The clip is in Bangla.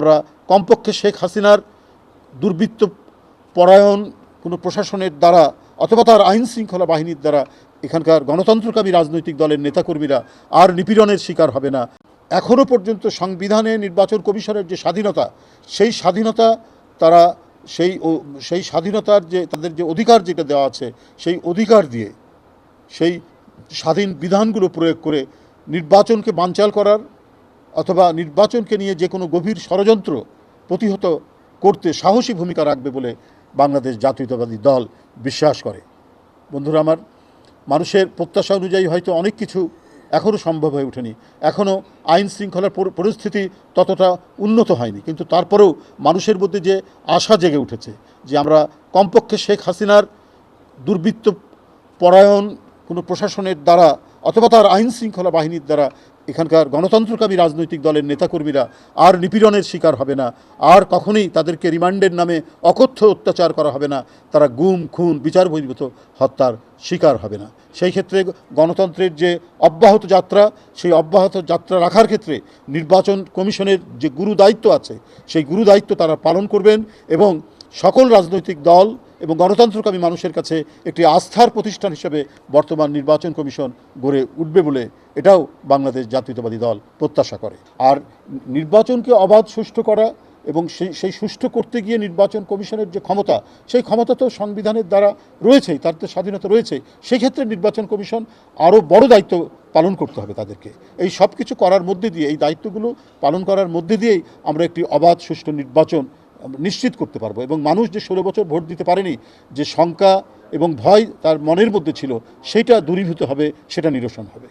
আমরা কমপক্ষে শেখ হাসিনার দুর্বৃত্ত পরায়ণ কোনো প্রশাসনের দ্বারা অথবা তার আইন শৃঙ্খলা বাহিনীর দ্বারা এখানকার গণতন্ত্রকামী রাজনৈতিক দলের নেতাকর্মীরা আর নিপীড়নের শিকার হবে না। এখনও পর্যন্ত সংবিধানে নির্বাচন কমিশনের যে স্বাধীনতা, সেই স্বাধীনতা তারা সেই স্বাধীনতার যে তাদের যে অধিকার যেটা দেওয়া আছে, সেই অধিকার দিয়ে সেই স্বাধীন বিধানগুলো প্রয়োগ করে নির্বাচনকে বানচাল করার অথবা নির্বাচনকে নিয়ে যে কোনো গভীর ষড়যন্ত্র প্রতিহত করতে সাহসী ভূমিকা রাখবে বলে বাংলাদেশ জাতীয়তাবাদী দল বিশ্বাস করে। বন্ধুরা আমার, মানুষের প্রত্যাশা অনুযায়ী হয়তো অনেক কিছু এখনও সম্ভব হয়ে ওঠেনি, এখনও আইন শৃঙ্খলার পরিস্থিতি ততটা উন্নত হয়নি, কিন্তু তারপরেও মানুষের মধ্যে যে আশা জেগে উঠেছে যে আমরা কমপক্ষে শেখ হাসিনার দুর্বৃত্ত পরায়ণ কোনো প্রশাসনের দ্বারা অথবা তার আইন শৃঙ্খলা বাহিনীর দ্বারা এখানকার গণতন্ত্রকামী রাজনৈতিক দলের নেতাকর্মীরা আর নিপীড়নের শিকার হবে না, আর কখনোই তাদেরকে রিমান্ডের নামে অকথ্য অত্যাচার করা হবে না, তারা গুম খুন বিচার বহির্ভূত হত্যার শিকার হবে না। সেই ক্ষেত্রে গণতন্ত্রের যে অব্যাহত যাত্রা, সেই অব্যাহত যাত্রা রাখার ক্ষেত্রে নির্বাচন কমিশনের যে গুরু দায়িত্ব আছে, সেই গুরু দায়িত্ব তারা পালন করবেন এবং সকল রাজনৈতিক দল এবং গণতন্ত্রকামী মানুষের কাছে একটি আস্থার প্রতিষ্ঠান হিসেবে বর্তমান নির্বাচন কমিশন গড়ে উঠবে বলে এটাও বাংলাদেশ জাতীয়তাবাদী দল প্রত্যাশা করে। আর নির্বাচনকে অবাধ সুষ্ঠু করা এবং সেই সুষ্ঠু করতে গিয়ে নির্বাচন কমিশনের যে ক্ষমতা, সেই ক্ষমতা তো সংবিধানের দ্বারা রয়েছেই, তার তো স্বাধীনতা রয়েছে। সেক্ষেত্রে নির্বাচন কমিশন আরও বড় দায়িত্ব পালন করতে হবে তাদেরকে। এই সব কিছু করার মধ্যে দিয়ে, এই দায়িত্বগুলো পালন করার মধ্যে দিয়েই আমরা একটি অবাধ সুষ্ঠু নির্বাচন নিশ্চিত করতে পারবো এবং মানুষ যে 16 বছর ভোট দিতে পারেনি, যে শঙ্কা এবং ভয় তার মনের মধ্যে ছিল, সেটা দূরীভূত হবে, সেটা নিরসন হবে।